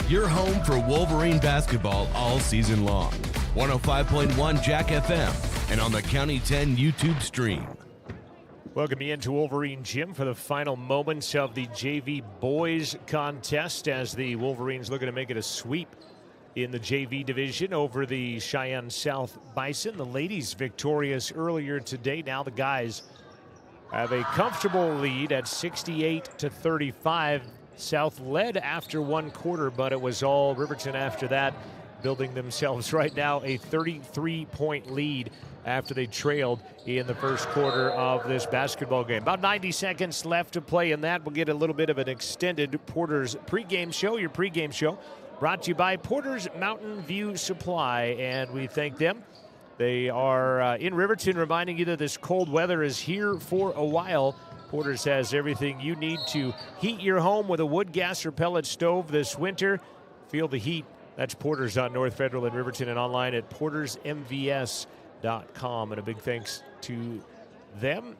your home for Wolverine basketball all season long. 105.1 Jack FM and on the County 10 YouTube stream. Welcome into Wolverine Gym for the final moments of the JV boys contest as the Wolverines looking to make it a sweep in the JV division over the Cheyenne South Bison. The ladies victorious earlier today. Now the guys have a comfortable lead at 68-35. South led after one quarter, but it was all Riverton after that, building themselves right now a 33-point lead after they trailed in the first quarter of this basketball game. About 90 seconds left to play in that. We'll get a little bit of an extended Porter's pregame show. Your pregame show brought to you by Porter's Mountain View Supply, and we thank them. They are in Riverton, reminding you that this cold weather is here for a while. Porter's has everything you need to heat your home with a wood, gas, or pellet stove this winter. Feel the heat. That's Porter's on North Federal in Riverton and online at portersmvs.com. And a big thanks to them.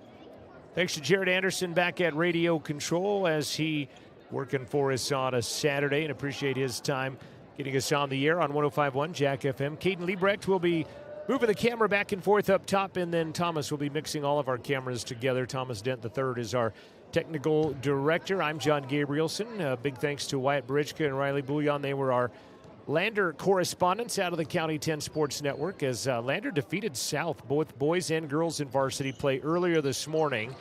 Thanks to Jared Anderson back at Radio Control as he working for us on a Saturday, and appreciate his time getting us on the air on 105.1 Jack FM. Caden Liebrecht will be moving the camera back and forth up top, and then Thomas will be mixing all of our cameras together. Thomas Dent III is our technical director. I'm John Gabrielson. Big thanks to Wyatt Barichka and Riley Bouillon. They were our Lander correspondents out of the County 10 Sports Network as Lander defeated South. Both boys and girls in varsity play earlier this morning.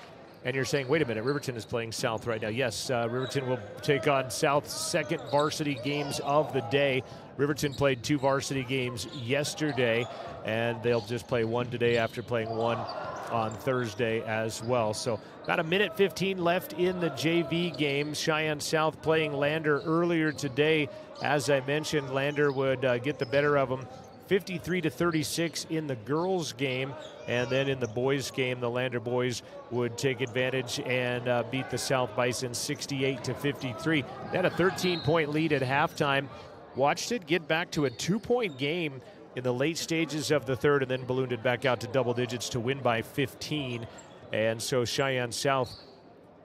And you're saying, wait a minute, Riverton is playing South right now. Yes, Riverton will take on South's second varsity games of the day. Riverton played 2 varsity games yesterday, and they'll just play one today after playing one on Thursday as well. So about 1:15 left in the JV game. Cheyenne South playing Lander earlier today. As I mentioned, Lander would get the better of them 53-36 in the girls game, and then in the boys game, the Lander boys would take advantage and beat the South Bison 68-53. They had a 13-point lead at halftime. Watched it get back to a 2-point game in the late stages of the third, and then ballooned it back out to double digits to win by 15. And so Cheyenne South,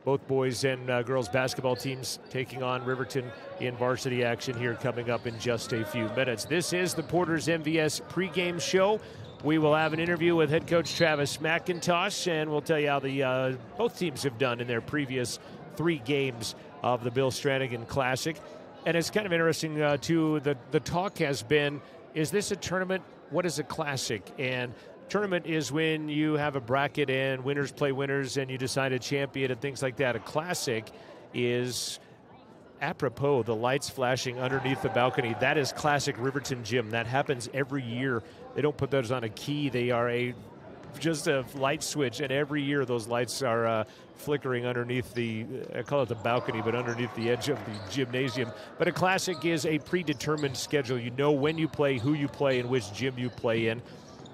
both boys and girls basketball teams taking on Riverton in varsity action here coming up in just a few minutes. This is the Porter's MVS pregame show. We will have an interview with head coach Travis McIntosh, and we'll tell you how the both teams have done in their previous 3 games of the Bill Strannigan Classic. And it's kind of interesting, too, the talk has been, is this a tournament? What is a classic? And tournament is when you have a bracket and winners play winners and you decide a champion and things like that. A classic is apropos, the lights flashing underneath the balcony. That is classic Riverton Gym. That happens every year. They don't put those on a key. They are just a light switch, and every year those lights are flickering underneath I call it the balcony, but underneath the edge of the gymnasium. But a classic is a predetermined schedule. You know when you play, who you play, and which gym you play in.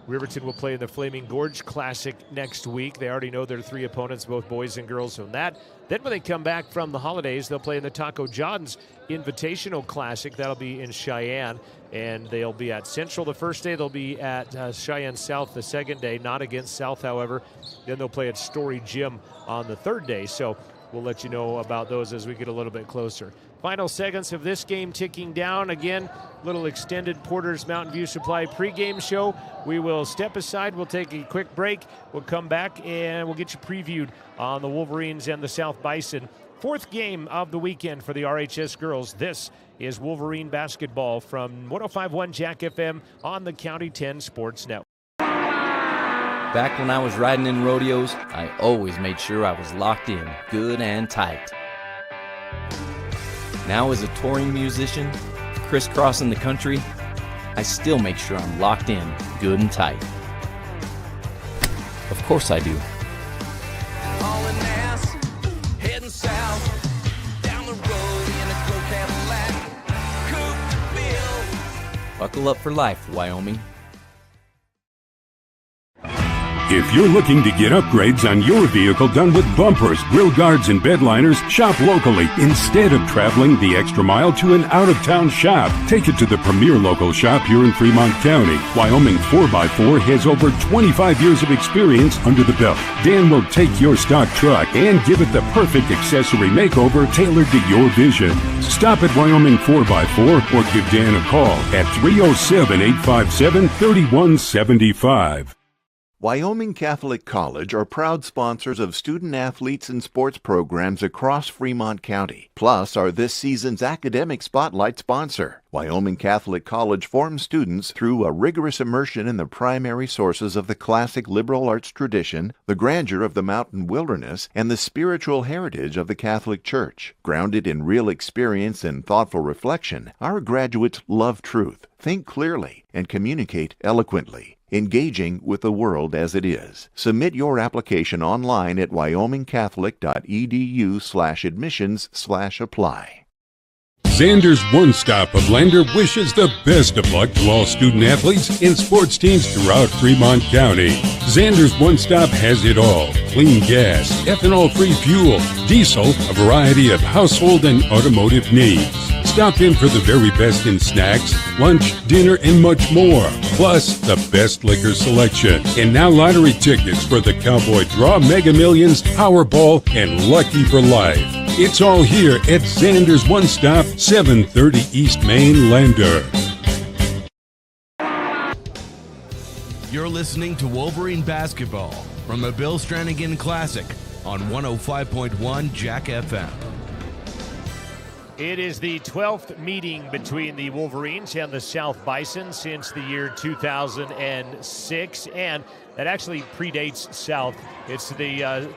Riverton will play in the Flaming Gorge Classic next week. They already know their 3 opponents, both boys and girls, on that. Then when they come back from the holidays, they'll play in the Taco John's Invitational Classic. That'll be in Cheyenne, and they'll be at Central the first day. They'll be at Cheyenne South the second day, not against South, however. Then they'll play at Story Gym on the third day. So we'll let you know about those as we get a little bit closer. Final seconds of this game ticking down. Again, little extended Porter's Mountain View Supply pregame show. We will step aside. We'll take a quick break. We'll come back and we'll get you previewed on the Wolverines and the South Bison. 4th game of the weekend for the RHS girls. This is Wolverine basketball from 105.1 Jack FM on the County 10 Sports Network. Back when I was riding in rodeos, I always made sure I was locked in, good and tight. Now as a touring musician, crisscrossing the country, I still make sure I'm locked in, good and tight. Of course I do. Hauling ass, heading south, down the road in a gray Cadillac, coupe to bill. Buckle up for life, Wyoming. If you're looking to get upgrades on your vehicle done with bumpers, grill guards, and bed liners, shop locally instead of traveling the extra mile to an out-of-town shop. Take it to the premier local shop here in Fremont County. Wyoming 4x4 has over 25 years of experience under the belt. Dan will take your stock truck and give it the perfect accessory makeover tailored to your vision. Stop at Wyoming 4x4 or give Dan a call at 307-857-3175. Wyoming Catholic College are proud sponsors of student-athletes and sports programs across Fremont County, plus are this season's Academic Spotlight sponsor. Wyoming Catholic College forms students through a rigorous immersion in the primary sources of the classic liberal arts tradition, the grandeur of the mountain wilderness, and the spiritual heritage of the Catholic Church. Grounded in real experience and thoughtful reflection, our graduates love truth, think clearly, and communicate eloquently, engaging with the world as it is. Submit your application online at wyomingcatholic.edu/admissions/apply. Xander's One Stop of Lander wishes the best of luck to all student athletes and sports teams throughout Fremont County. Xander's One Stop has it all: clean gas, ethanol-free fuel, diesel, a variety of household and automotive needs. Stop in for the very best in snacks, lunch, dinner, and much more. Plus, the best liquor selection. And now lottery tickets for the Cowboy Draw, Mega Millions, Powerball, and Lucky for Life. It's all here at Xander's One Stop, 730 East Main, Lander. You're listening to Wolverine Basketball from the Bill Strannigan Classic on 105.1 Jack FM. It is the 12th meeting between the Wolverines and the South Bison since the year 2006, and that actually predates South. It's the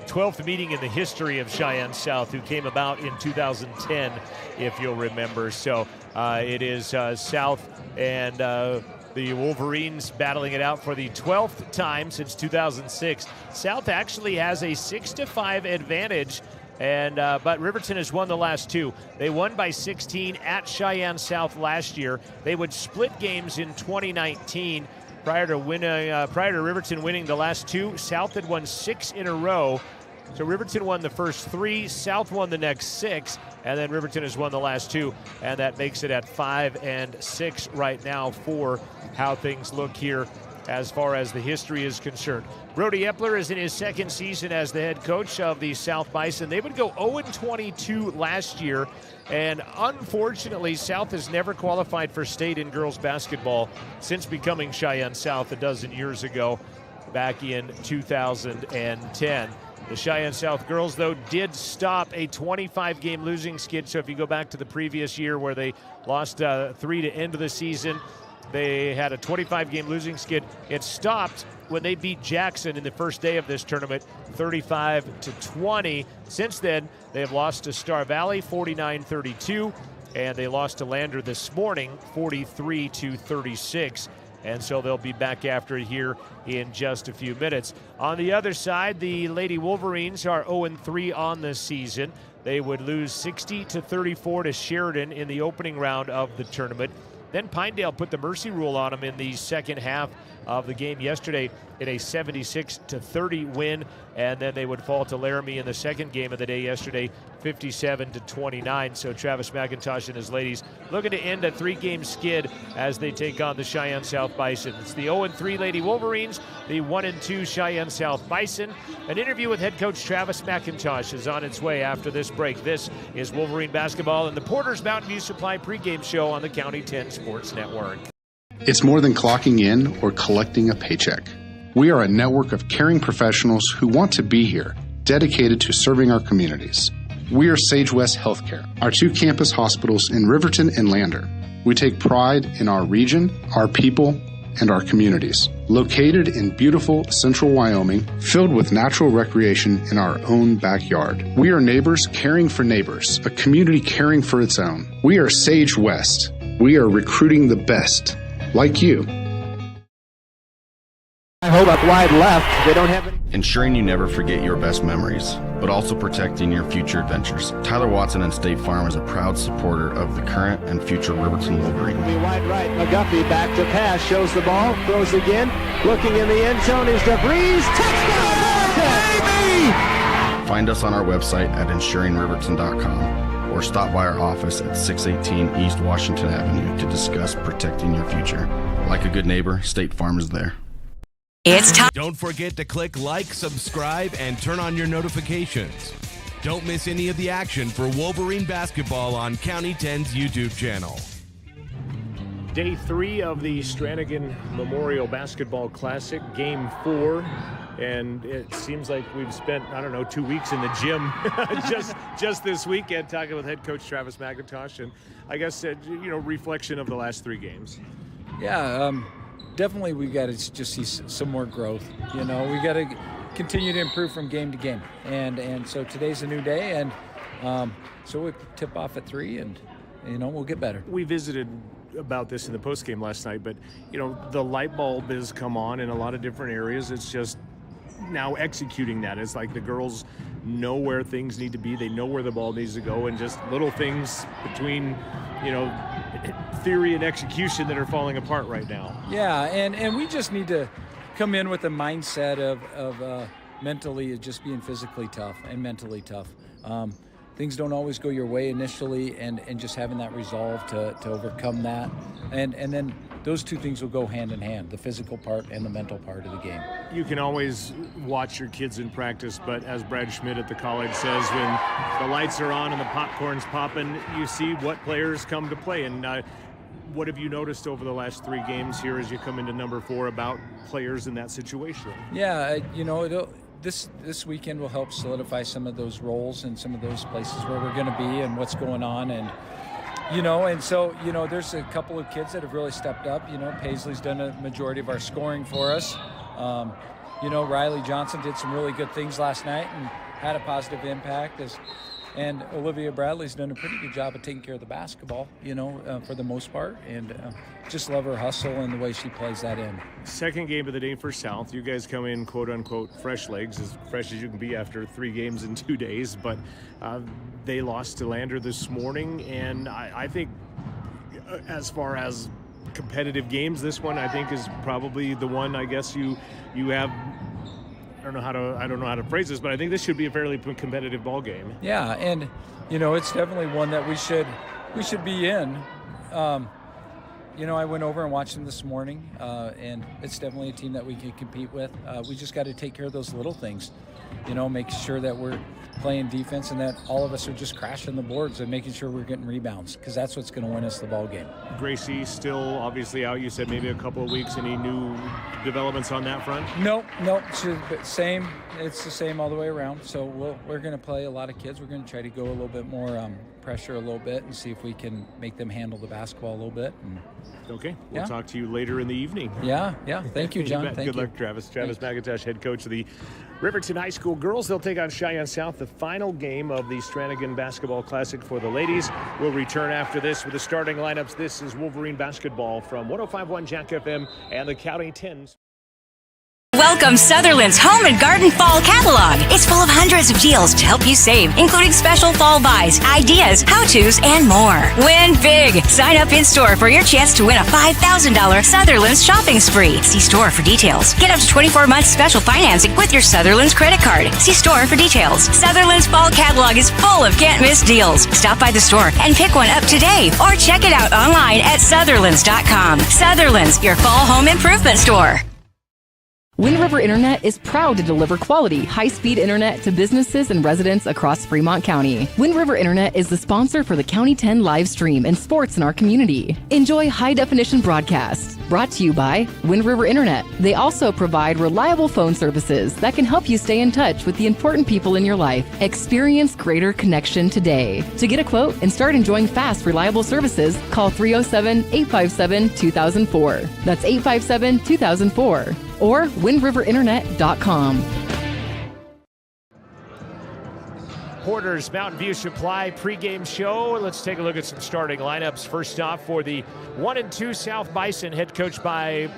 12th meeting in the history of Cheyenne South, who came about in 2010, if you'll remember. So it is South and the Wolverines battling it out for the 12th time since 2006. South actually has a 6-5 advantage, and but Riverton has won the last two. They won by 16 at Cheyenne South last year. They would split games in 2019 prior to Riverton winning the last two. South had won 6 in a row. So Riverton won the first 3, South won the next 6, and then Riverton has won the last 2, and that makes it at 5-6 right now for how things look here as far as the history is concerned. Brody Epler is in his second season as the head coach of the South Bison. They would go 0-22 last year, and unfortunately, South has never qualified for state in girls basketball since becoming Cheyenne South a dozen years ago, back in 2010. The Cheyenne South girls, though, did stop a 25-game losing skid. So if you go back to the previous year where they lost 3 to end of the season, they had a 25-game losing skid. It stopped when they beat Jackson in the first day of this tournament, 35-20. Since then, they have lost to Star Valley, 49-32, and they lost to Lander this morning, 43-36. And so they'll be back after it here in just a few minutes. On the other side, the Lady Wolverines are 0-3 on this season. They would lose 60-34 to Sheridan in the opening round of the tournament. Then Pinedale put the mercy rule on them in the second half of the game yesterday in a 76-30 win, and then they would fall to Laramie in the second game of the day yesterday, 57-29. So Travis McIntosh and his ladies looking to end a 3-game skid as they take on the Cheyenne South Bison. It's the 0-3 Lady Wolverines, the 1-2 Cheyenne South Bison. An interview with head coach Travis McIntosh is on its way after this break. This is Wolverine Basketball and the Porter's Mountain View Supply pregame show on the County 10 Sports Network. It's more than clocking in or collecting a paycheck. We are a network of caring professionals who want to be here, dedicated to serving our communities. We are Sage West Healthcare, our 2 campus hospitals in Riverton and Lander. We take pride in our region, our people, and our communities. Located in beautiful central Wyoming, filled with natural recreation in our own backyard. We are neighbors caring for neighbors, a community caring for its own. We are Sage West. We are recruiting the best, like you. I hope up wide left. They don't have any. Ensuring you never forget your best memories. but also protecting your future adventures. Tyler Watson and State Farm is a proud supporter of the current and future Riverton Wolverines. Wide right, McGuffey back to pass, shows the ball, throws again, looking in the end zone is DeVries, touchdown, baby! Find us on our website at insuringriverton.com or stop by our office at 618 East Washington Avenue to discuss protecting your future. Like a good neighbor, State Farm is there. It's time. Don't forget to click like, subscribe, and turn on your notifications. Don't miss any of the action for Wolverine basketball on County 10's YouTube channel. Day 3 of the Strannigan Memorial Basketball Classic, Game 4. And it seems like we've spent, 2 weeks in the gym just this weekend talking with head coach Travis McIntosh. And I guess, reflection of the last 3 games. Yeah, definitely we got to just see some more growth. We got to continue to improve from game to game. And so today's a new day. And so we tip off at 3 and, we'll get better. We visited about this in the postgame last night, but, the light bulb has come on in a lot of different areas. It's just now executing that. It's like the girls know where things need to be. They know where the ball needs to go, and just little things between, theory and execution that are falling apart right now. Yeah, and we just need to come in with a mindset of mentally just being physically tough and mentally tough. Things don't always go your way initially, and just having that resolve to overcome that. And then those two things will go hand in hand, the physical part and the mental part of the game. You can always watch your kids in practice, but as Brad Schmidt at the college says, when the lights are on and the popcorn's popping, you see what players come to play. And what have you noticed over the last 3 games here as you come into number 4 about players in that situation? Yeah, this weekend will help solidify some of those roles and some of those places where we're going to be and what's going on. And so there's a couple of kids that have really stepped up. Paisley's done a majority of our scoring for us. Riley Johnson did some really good things last night and had a positive impact. And Olivia Bradley's done a pretty good job of taking care of the basketball, for the most part. And just love her hustle and the way she plays that in. Second game of the day for South. You guys come in, quote-unquote, fresh legs, as fresh as you can be after 3 games in 2 days. But they lost to Lander this morning. And I think as far as competitive games, this one, I think, is probably the one, I guess, you have. I don't know how to phrase this, but I think this should be a fairly competitive ball game. Yeah, and it's definitely one that we should be in. I went over and watched them this morning, and it's definitely a team that we can compete with. We just got to take care of those little things, make sure that we're playing defense and that all of us are just crashing the boards and making sure we're getting rebounds, because that's what's going to win us the ball game. Gracie still obviously out. You said maybe a couple of weeks. Any new developments on that front? Nope. Same. It's the same all the way around. So we're going to play a lot of kids. We're going to try to go a little bit more pressure a little bit and see if we can make them handle the basketball a little bit. Okay. We'll talk to you later in the evening. Yeah. Thank you, John. Good luck, Travis. Travis McIntosh, head coach of the Riverton High School girls. They'll take on Cheyenne South, the final game of the Strannigan Basketball Classic for the ladies. We'll return after this with the starting lineups. This is Wolverine basketball from 105.1 Jack FM and the County 10s. Welcome Sutherland's Home and Garden Fall Catalog. It's full of hundreds of deals to help you save, including special fall buys, ideas, how-tos, and more. Win big. Sign up in-store for your chance to win a $5,000 Sutherland's shopping spree. See store for details. Get up to 24 months special financing with your Sutherland's credit card. See store for details. Sutherland's Fall Catalog is full of can't-miss deals. Stop by the store and pick one up today, or check it out online at Sutherlands.com. Sutherland's, your fall home improvement store. Wind River Internet is proud to deliver quality, high-speed internet to businesses and residents across Fremont County. Wind River Internet is the sponsor for the County 10 live stream and sports in our community. Enjoy high-definition broadcasts. Brought to you by Wind River Internet. They also provide reliable phone services that can help you stay in touch with the important people in your life. Experience greater connection today. To get a quote and start enjoying fast, reliable services, call 307-857-2004. That's 857-2004. Or windriverinternet.com. Porter's Mountain View Supply pregame show. Let's take a look at some starting lineups. First off, for the 1-2 South Bison, head coached by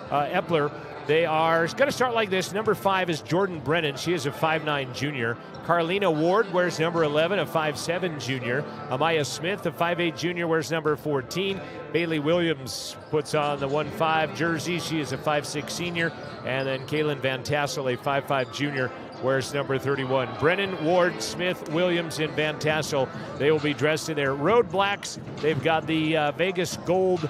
Epler. They are going to start like this. Number 5 is Jordan Brennan. She is a 5'9 junior. Carlina Ward wears number 11, a 5'7 junior. Amaya Smith, a 5'8 junior, wears number 14. Bailey Williams puts on the 1-5 jersey. She is a 5'6 senior. And then Kaylin Van Tassel, a 5'5 junior, wears number 31. Brennan, Ward, Smith, Williams, and Van Tassel, they will be dressed in their road blacks. They've got the Vegas gold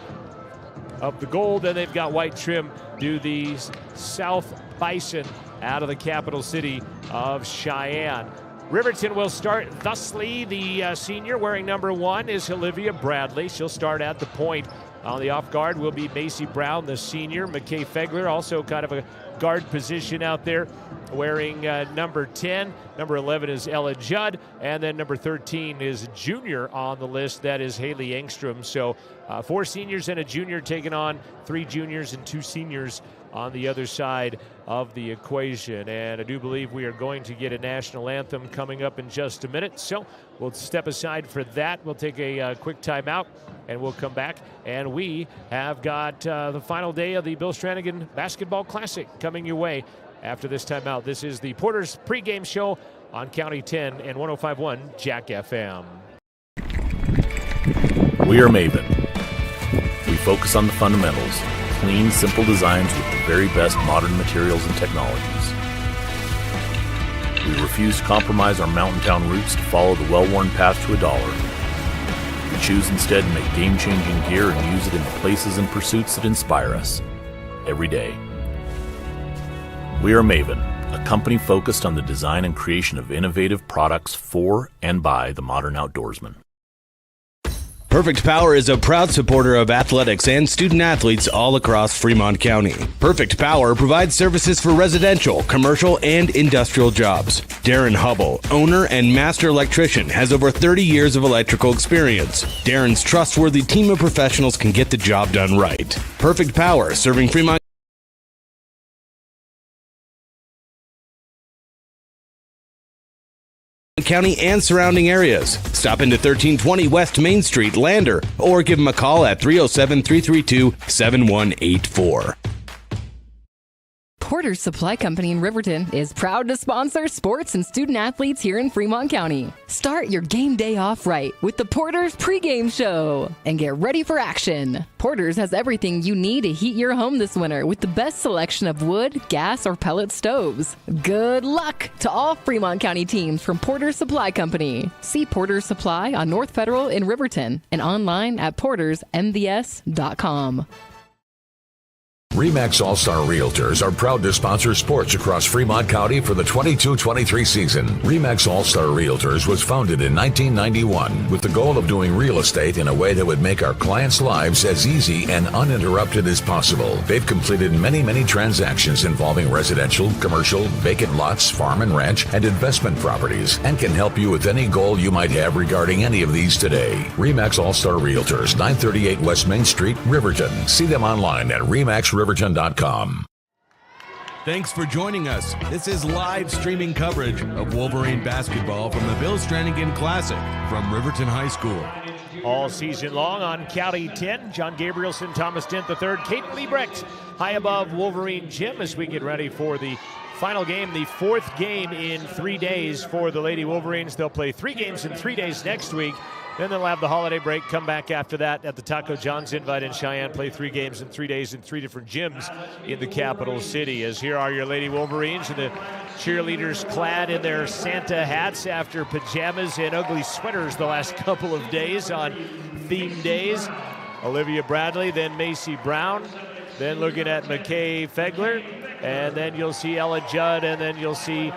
of the gold, and they've got white trim. Do the South Bison out of the capital city of Cheyenne. Riverton will start thusly. The senior wearing number 1 is Olivia Bradley. She'll start at the point. On the off guard will be Macy Brown, the senior. McKay Fegler, also kind of a guard position out there, wearing number 10. Number 11 is Ella Judd, and then number 13 is a junior on the list. That is Haley Engstrom. So 4 seniors and a junior taking on 3 juniors and 2 seniors on the other side of the equation. And I do believe we are going to get a national anthem coming up in just a minute. So we'll step aside for that. We'll take a quick timeout, and we'll come back. And we have got the final day of the Bill Strannigan Basketball Classic coming your way after this timeout. This is the Porter's pregame show on County 10 and 105.1 Jack FM. We are Maven. We focus on the fundamentals, clean, simple designs with the very best modern materials and technologies. We refuse to compromise our mountain town roots to follow the well-worn path to $1. We choose instead to make game-changing gear and use it in the places and pursuits that inspire us every day. We are Maven, a company focused on the design and creation of innovative products for and by the modern outdoorsman. Perfect Power is a proud supporter of athletics and student athletes all across Fremont County. Perfect Power provides services for residential, commercial, and industrial jobs. Darren Hubble, owner and master electrician, has over 30 years of electrical experience. Darren's trustworthy team of professionals can get the job done right. Perfect Power, serving Fremont County and surrounding areas. Stop into 1320 West Main Street, Lander, or give them a call at 307-332-7184. Porter's Supply Company in Riverton is proud to sponsor sports and student athletes here in Fremont County. Start your game day off right with the Porter's pregame show and get ready for action. Porter's has everything you need to heat your home this winter with the best selection of wood, gas, or pellet stoves. Good luck to all Fremont County teams from Porter's Supply Company. See Porter's Supply on North Federal in Riverton and online at portersmvs.com. RE/MAX All-Star Realtors are proud to sponsor sports across Fremont County for the 22-23 season. RE/MAX All-Star Realtors was founded in 1991 with the goal of doing real estate in a way that would make our clients' lives as easy and uninterrupted as possible. They've completed many transactions involving residential, commercial, vacant lots, farm and ranch, and investment properties, and can help you with any goal you might have regarding any of these today. RE/MAX All-Star Realtors, 938 West Main Street, Riverton. See them online at remaxriverton.com. Thanks for joining us. This is live streaming coverage of Wolverine basketball from the Bill Strannigan Classic from Riverton High School. All season long on County 10, John Gabrielson, Thomas Dent III, Kate Liebrecht, high above Wolverine Gym as we get ready for the final game, the 4th game in 3 days for the Lady Wolverines. They'll play 3 games in 3 days next week. Then they'll have the holiday break, come back after that at the Taco John's Invite in Cheyenne, play 3 games in 3 days in 3 different gyms in the capital city. As here are your Lady Wolverines and the cheerleaders clad in their Santa hats after pajamas and ugly sweaters the last couple of days on theme days. Olivia Bradley, then Macy Brown, then looking at McKay Fegler, and then you'll see Ella Judd, and then you'll see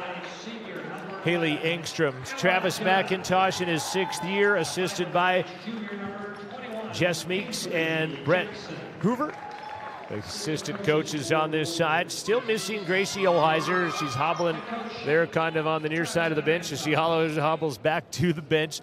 Haley Engstrom. Travis McIntosh in his 6th year, assisted by Jess Meeks and Brett Hoover. The assistant coaches on this side. Still missing Gracie Olheiser. She's hobbling there kind of on the near side of the bench as she hobbles back to the bench.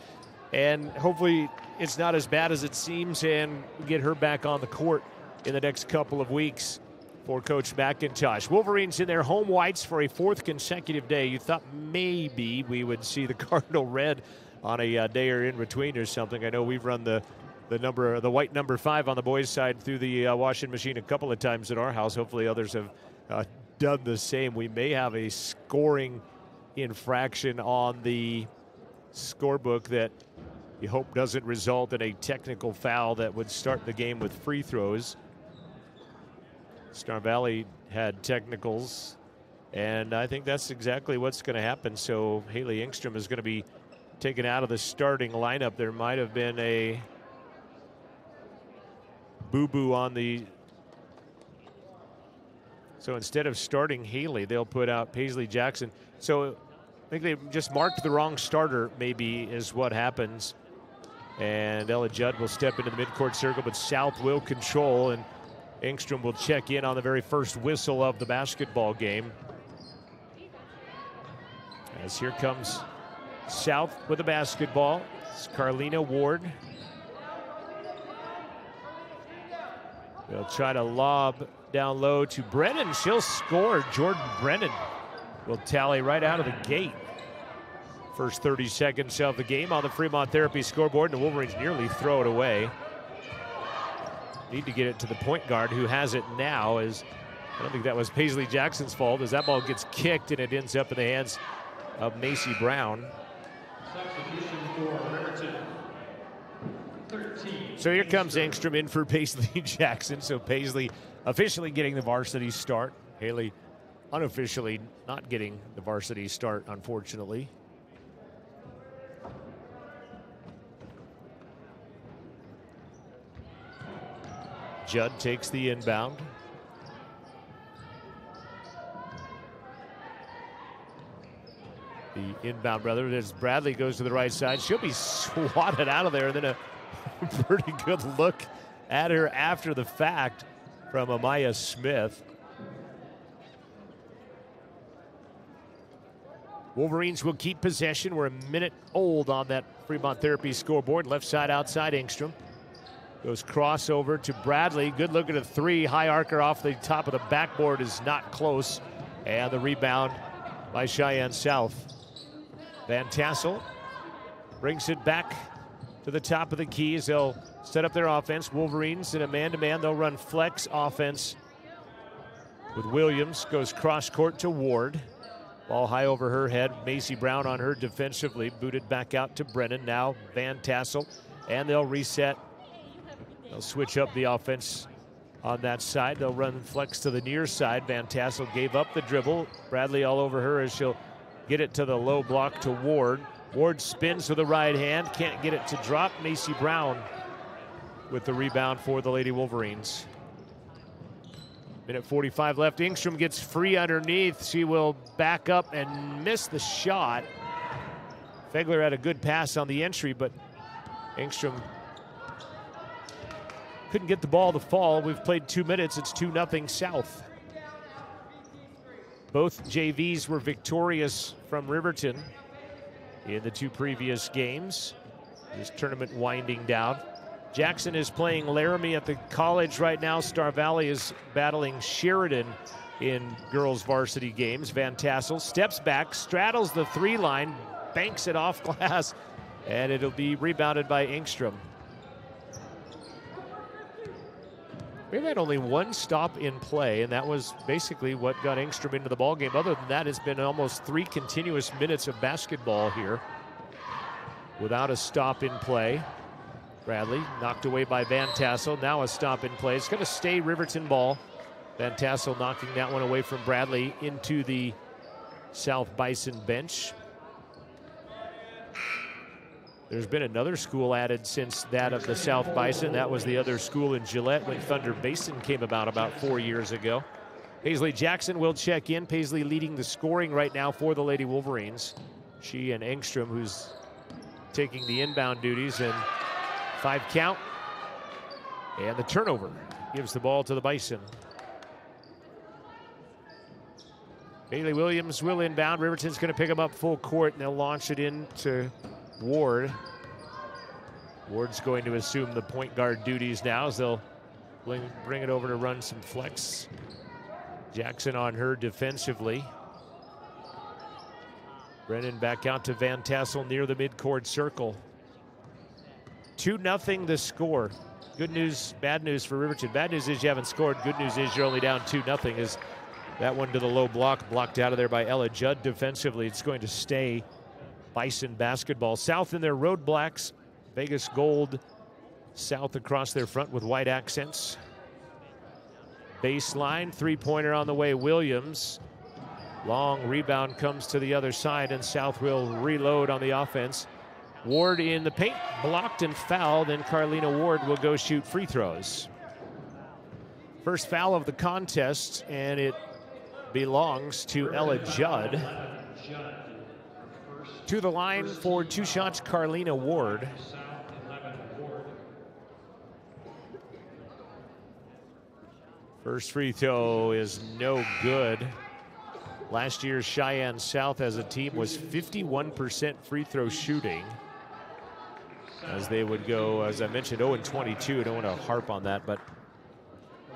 And hopefully it's not as bad as it seems, and get her back on the court in the next couple of weeks for Coach McIntosh. Wolverines in their home whites for a 4th consecutive day. You thought maybe we would see the Cardinal red on a day or in between or something. I know we've run the white number 5 on the boys' side through the washing machine a couple of times at our house. Hopefully others have done the same. We may have a scoring infraction on the scorebook that you hope doesn't result in a technical foul that would start the game with free throws. Star Valley had technicals, and I think that's exactly what's going to happen. So Haley Engstrom is going to be taken out of the starting lineup. There might have been a boo-boo on the... So instead of starting Haley, they'll put out Paisley Jackson. So I think they just marked the wrong starter, maybe, is what happens. And Ella Judd will step into the midcourt circle, but South will control, and Engstrom will check in on the very first whistle of the basketball game. As here comes South with the basketball. It's Carlina Ward. They'll try to lob down low to Brennan. She'll score. Jordan Brennan will tally right out of the gate. First 30 seconds of the game on the Fremont Therapy scoreboard, and the Wolverines nearly throw it away. Need to get it to the point guard, who has it now. As I don't think that was Paisley Jackson's fault, as that ball gets kicked and it ends up in the hands of Macy Brown. So here comes Engstrom in for Paisley Jackson. So Paisley officially getting the varsity start. Haley unofficially not getting the varsity start, unfortunately. Judd takes the inbound. The inbound, brother, as Bradley goes to the right side. She'll be swatted out of there, and then a pretty good look at her after the fact from Amaya Smith. Wolverines will keep possession. We're a minute old on that Fremont Therapy scoreboard. Left side outside, Engstrom. Goes crossover to Bradley. Good look at a three. High arcer off the top of the backboard is not close. And the rebound by Cheyenne South. Van Tassel brings it back to the top of the key as they'll set up their offense. Wolverines in a man-to-man. They'll run flex offense with Williams. Goes cross court to Ward. Ball high over her head. Macy Brown on her defensively. Booted back out to Brennan. Now Van Tassel. And they'll reset. They'll switch up the offense on that side. They'll run flex to the near side. Van Tassel gave up the dribble. Bradley all over her as she'll get it to the low block to Ward. Ward spins with the right hand. Can't get it to drop. Macy Brown with the rebound for the Lady Wolverines. Minute 45 left. Engstrom gets free underneath. She will back up and miss the shot. Fegler had a good pass on the entry, but Engstrom couldn't get the ball to fall. We've played 2 minutes. It's 2-0 South. Both JVs were victorious from Riverton in the 2 previous games. This tournament winding down. Jackson is playing Laramie at the college right now. Star Valley is battling Sheridan in girls varsity games. Van Tassel steps back, straddles the 3 line, banks it off glass, and it'll be rebounded by Engstrom. We've had only 1 stop in play, and that was basically what got Engstrom into the ballgame. Other than that, it's been almost 3 continuous minutes of basketball here without a stop in play. Bradley knocked away by Van Tassel. Now a stop in play. It's going to stay Riverton ball. Van Tassel knocking that one away from Bradley into the South Bison bench. There's been another school added since that of the South Bison. That was the other school in Gillette when Thunder Basin came about 4 years ago. Paisley Jackson will check in. Paisley leading the scoring right now for the Lady Wolverines. She and Engstrom, who's taking the inbound duties, and 5 count. And the turnover gives the ball to the Bison. Bailey Williams will inbound. Riverton's going to pick him up full court, and they'll launch it into Ward. Ward's going to assume the point guard duties now as they'll bring it over to run some flex. Jackson on her defensively. Brennan back out to Van Tassel near the midcourt circle. 2-0 the score. Good news, bad news for Riverton. Bad news is you haven't scored. Good news is you're only down 2-0 as That one to the low block, blocked out of there by Ella Judd defensively. It's going to stay Bison basketball. South in their road blacks, Vegas gold. South across their front with white accents. Baseline, three-pointer on the way, Williams. Long rebound comes to the other side, and South will reload on the offense. Ward in the paint, blocked and fouled, and Carlina Ward will go shoot free throws. First foul of the contest, and it belongs to Ella Judd. To the line for 2 shots, Carlina Ward. First free throw is no good. Last year, Cheyenne South as a team was 51% free throw shooting. As they would go, as I mentioned, 0-22. I don't want to harp on that, but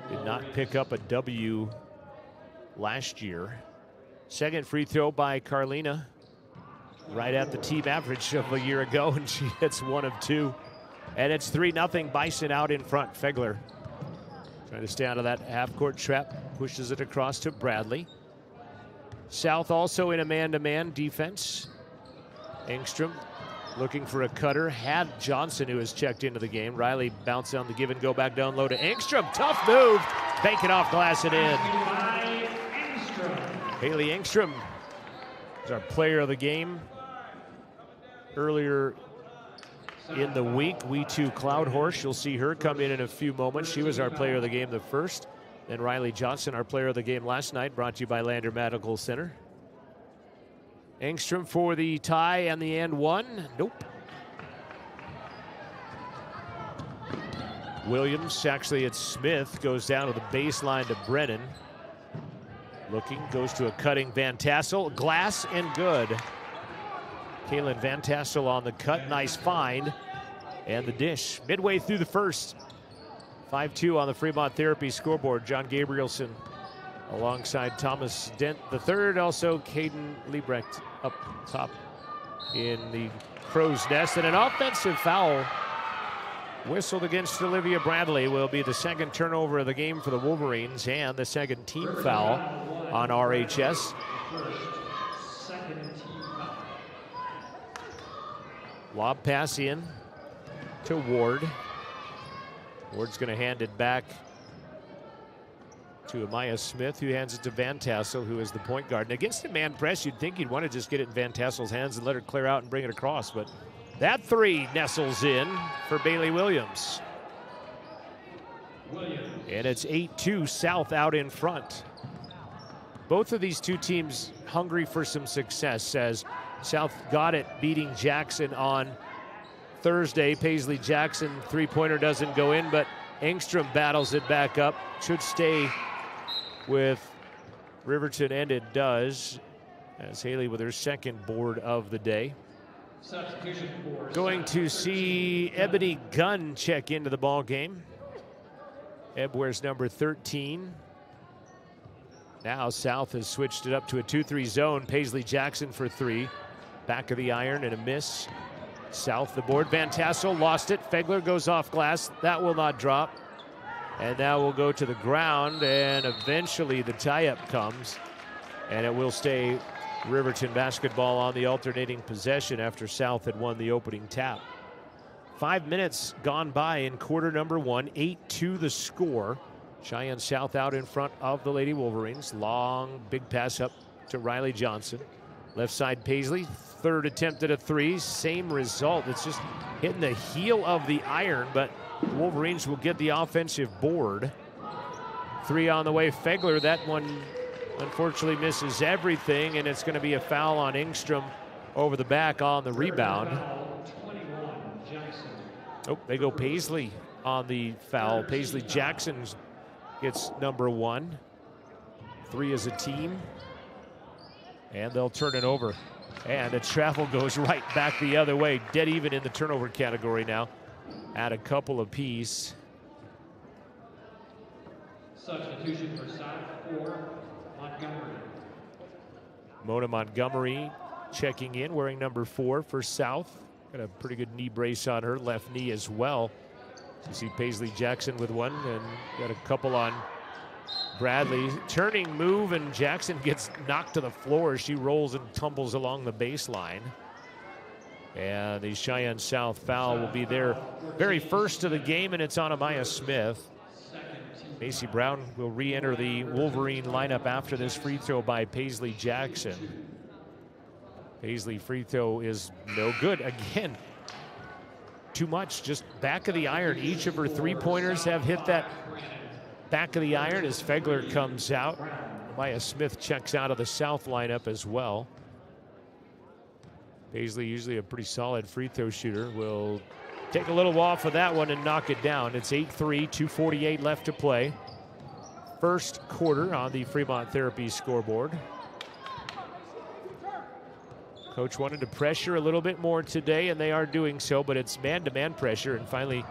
did not pick up a W last year. Second free throw by Carlina, right at the team average of a year ago, and she hits 1 of 2. And it's 3-0 Bison out in front. Fegler trying to stay out of that half-court trap, pushes it across to Bradley. South also in a man-to-man defense. Engstrom looking for a cutter. Had Johnson, who has checked into the game. Riley bounce on the give and go back down low to Engstrom. Tough move. Bank it off glass and in. Haley Engstrom is our player of the game. Earlier in the week, We Too Cloud Horse. You'll see her come in a few moments. She was our player of the game the first. Then Riley Johnson, our player of the game last night, brought to you by Lander Medical Center. Engstrom for the tie and the and one. Nope. Williams, actually it's Smith, goes down to the baseline to Brennan. Looking, goes to a cutting Van Tassel. Glass and good. Kaylin Van Tassel on the cut. Nice find. And the dish. Midway through the first. 5-2 on the Fremont Therapy scoreboard. John Gabrielson alongside Thomas Dent the third. Also Caden Liebrecht up top in the crow's nest. And an offensive foul whistled against Olivia Bradley will be the second turnover of the game for the Wolverines and the second team foul on RHS. Lob pass in to Ward. Ward's going to hand it back to Amaya Smith, who hands it to Van Tassel, who is the point guard. And against a man press, you'd think you'd want to just get it in Van Tassel's hands and let her clear out and bring it across. But that three nestles in for Bailey Williams. And it's 8-2 South out in front. Both of these two teams hungry for some success, as South got it beating Jackson on Thursday. Paisley Jackson three-pointer doesn't go in, but Engstrom battles it back up. Should stay with Riverton, and it does, as Haley with her second board of the day. Going to see Ebony Gunn check into the ball game. Eb wears number 13. Now South has switched it up to a 2-3 zone. Paisley Jackson for three. Back of the iron and a miss. South the board. Van Tassel lost it. Fegler goes off glass. That will not drop. And now we'll go to the ground, and eventually the tie-up comes. And it will stay Riverton basketball on the alternating possession after South had won the opening tap. 5 minutes gone by in quarter number one. 8-2 the score. Cheyenne South out in front of the Lady Wolverines. Long, big pass up to Riley Johnson. Left side Paisley, third attempt at a three, same result. It's just hitting the heel of the iron, but the Wolverines will get the offensive board. Three on the way, Fegler, that one unfortunately misses everything, and it's going to be a foul on Engstrom over the back on the rebound. Oh, they go Paisley on the foul. Paisley Jackson gets number one. Three as a team. And they'll turn it over. And the travel goes right back the other way. Dead even in the turnover category now. At a couple apiece. Substitution for South for Montgomery. Mona Montgomery checking in, wearing number 4 for South. Got a pretty good knee brace on her left knee as well. You see Paisley Jackson with one, and got a couple on Bradley turning move, and Jackson gets knocked to the floor. She rolls and tumbles along the baseline. And the Cheyenne South foul will be their very first of the game, and it's on Amaya Smith. Macy Brown will re-enter the Wolverine lineup after this free throw by Paisley Jackson. Paisley free throw is no good. Again, too much, just back of the iron. Each of her three-pointers have hit that back of the iron as Fegler comes out. Amaya Smith checks out of the South lineup as well. Paisley, usually a pretty solid free throw shooter, will take a little off of that one and knock it down. It's 8-3, 2:48 left to play. First quarter on the Fremont Therapy scoreboard. Coach wanted to pressure a little bit more today, and they are doing so, but it's man-to-man pressure, and finally,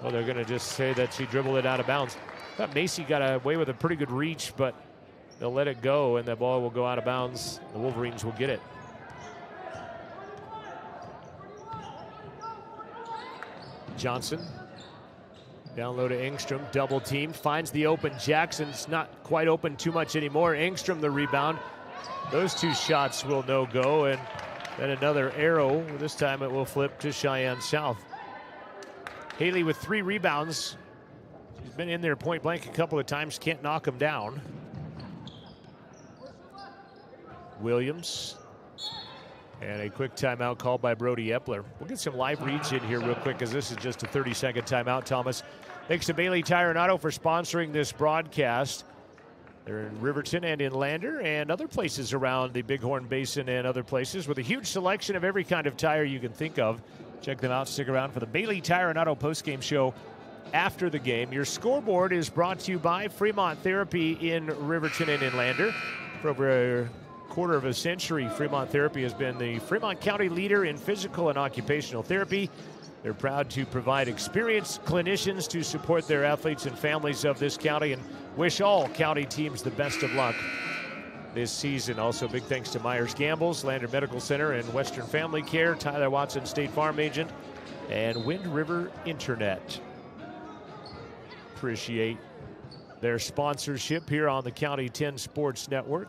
well, they're going to just say that she dribbled it out of bounds. I thought Macy got away with a pretty good reach, but they'll let it go, and the ball will go out of bounds. The Wolverines will get it. Johnson, down low to Engstrom, double team, finds the open Jackson's not quite open too much anymore. Engstrom the rebound. Those two shots will no go, and then another arrow. This time it will flip to Cheyenne South. Haley with 3 rebounds. She's been in there point blank a couple of times, can't knock them down. Williams. And a quick timeout called by Brody Epler. We'll get some live reads in here real quick, because this is just a 30-second timeout, Thomas. Thanks to Bailey Tire and Auto for sponsoring this broadcast. They're in Riverton and in Lander and other places around the Bighorn Basin and other places with a huge selection of every kind of tire you can think of. Check them out. Stick around for the Bailey Tire and Auto postgame show after the game. Your scoreboard is brought to you by Fremont Therapy in Riverton and in Lander. For over a quarter of a century, Fremont Therapy has been the Fremont County leader in physical and occupational therapy. They're proud to provide experienced clinicians to support their athletes and families of this county, and wish all county teams the best of luck this season. Also, big thanks to Myers Gambles, Lander Medical Center, and Western Family Care, Tyler Watson, State Farm Agent, and Wind River Internet. Appreciate their sponsorship here on the County 10 Sports Network.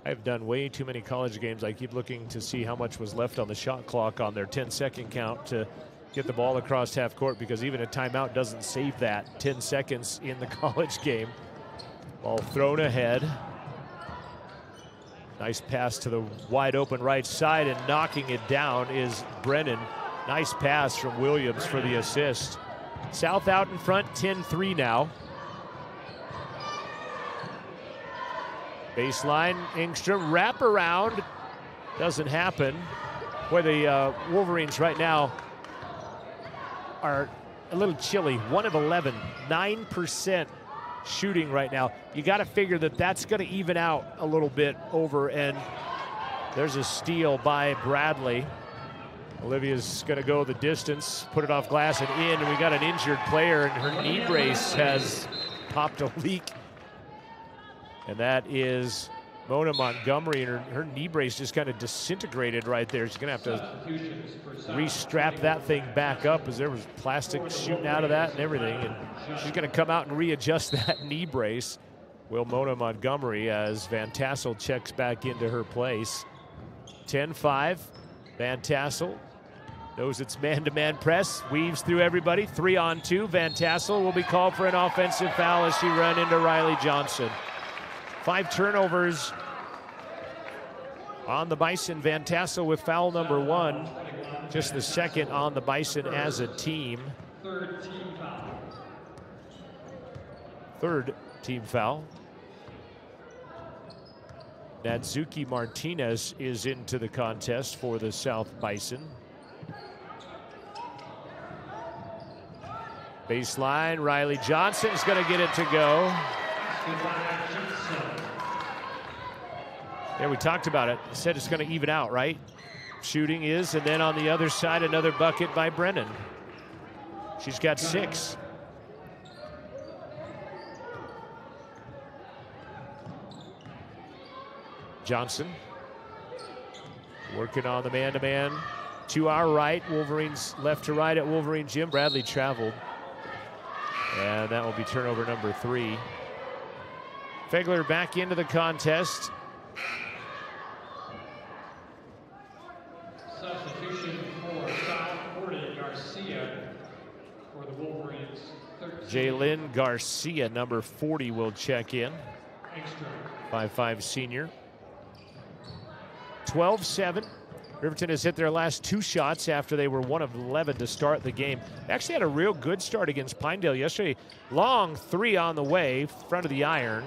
I've done way too many college games. I keep looking to see how much was left on the shot clock on their 10-second count to get the ball across half court, because even a timeout doesn't save that 10 seconds in the college game. Ball thrown ahead. Nice pass to the wide open right side, and knocking it down is Brennan. Nice pass from Williams for the assist. South out in front, 10-3 now. Baseline, Engstrom, wrap around, doesn't happen. Boy, the Wolverines right now are a little chilly. 1 of 11, 9% shooting right now. You got to figure that that's going to even out a little bit over, and there's a steal by Bradley. Olivia's going to go the distance, put it off glass and in, and we got an injured player, and her knee brace has popped a leak. And that is Mona Montgomery, and her knee brace just kind of disintegrated right there. She's going to have to restrap that thing back up, as there was plastic shooting out of that and everything. And she's going to come out and readjust that knee brace. Will Mona Montgomery, as Van Tassel checks back into her place. 10-5, Van Tassel knows it's man-to-man press, weaves through everybody, 3-on-2. Van Tassel will be called for an offensive foul as she ran into Riley Johnson. 5 turnovers on the Bison. Van Tassel with foul number 1, just the second on the Bison as a team. Third team foul. Nadzuki Martinez is into the contest for the South Bison. Baseline, Riley Johnson's going to get it to go. Yeah, we talked about it. Said it's going to even out, right? Shooting is, and then on the other side, another bucket by Brennan. She's got 6. Johnson working on the man-to-man to our right. Wolverines left to right at Wolverine Gym. Bradley traveled. And that will be turnover number 3. Fegler back into the contest. Substitution for South Jordan Garcia for the Wolverines. Jalen Garcia, number 40, will check in. 5'5" senior. 12-7. Riverton has hit their last 2 shots after they were 1 of 11 to start the game. They actually had a real good start against Pinedale yesterday. Long 3 on the way, front of the iron.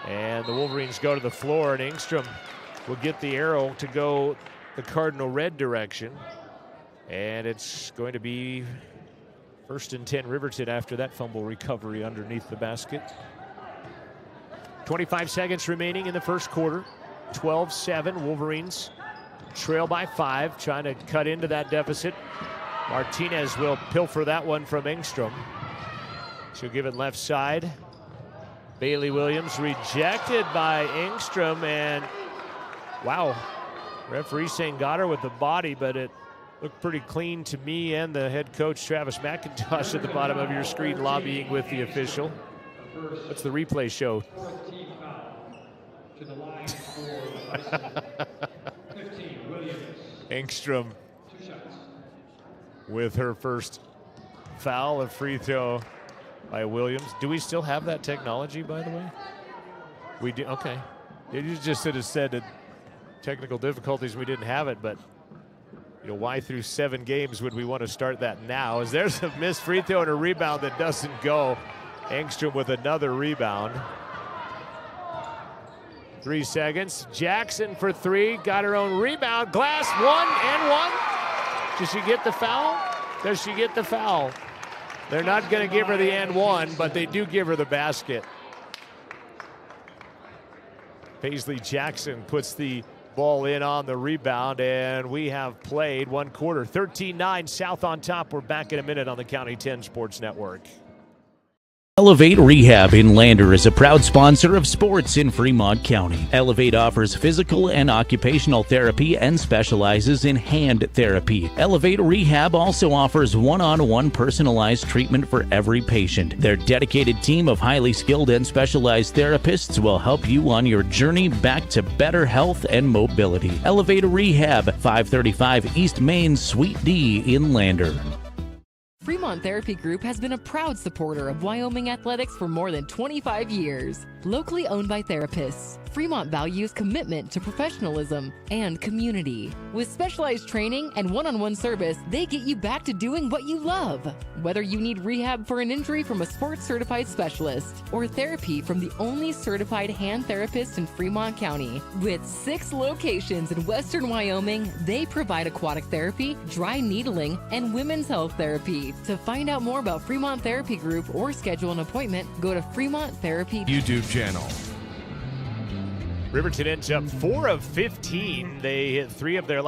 And the Wolverines go to the floor, and Engstrom will get the arrow to go the Cardinal red direction. And it's going to be 1st and 10 Riverton after that fumble recovery underneath the basket. 25 seconds remaining in the first quarter. 12-7, Wolverines trail by 5, trying to cut into that deficit. Martinez will pilfer that one from Engstrom. She'll give it left side. Bailey Williams rejected by Engstrom, and wow, referee saying got her with the body, but it looked pretty clean to me and the head coach, Travis McIntosh, at the bottom of your screen lobbying with the official. What's the replay show? To the line for 15, Williams. Engstrom 2 shots. with her first foul, a free throw by Williams. Do we still have that technology, by the way? We do, okay. You just should have said that technical difficulties, we didn't have it, but you know, why through 7 games would we want to start that now? As there's a missed free throw and a rebound that doesn't go. Engstrom with another rebound. 3 seconds. Jackson for 3, got her own rebound. Glass, 1 and 1. Does she get the foul? Does she get the foul? They're not going to give her the and 1, but they do give her the basket. Paisley Jackson puts the ball in on the rebound, and we have played 1 quarter. 13-9, South on top. We're back in a minute on the County 10 Sports Network. Elevate Rehab in Lander is a proud sponsor of sports in Fremont County. Elevate offers physical and occupational therapy and specializes in hand therapy. Elevate Rehab also offers one-on-one personalized treatment for every patient. Their dedicated team of highly skilled and specialized therapists will help you on your journey back to better health and mobility. Elevate Rehab, 535 East Main, Suite D in Lander. Fremont Therapy Group has been a proud supporter of Wyoming athletics for more than 25 years. Locally owned by therapists, Fremont values commitment to professionalism and community. With specialized training and one-on-one service, they get you back to doing what you love. Whether you need rehab for an injury from a sports-certified specialist or therapy from the only certified hand therapist in Fremont County. With 6 locations in western Wyoming, they provide aquatic therapy, dry needling, and women's health therapy. To find out more about Fremont Therapy Group or schedule an appointment, go to Fremont Therapy YouTube channel. Riverton ends up 4 of 15. They hit 3 of their last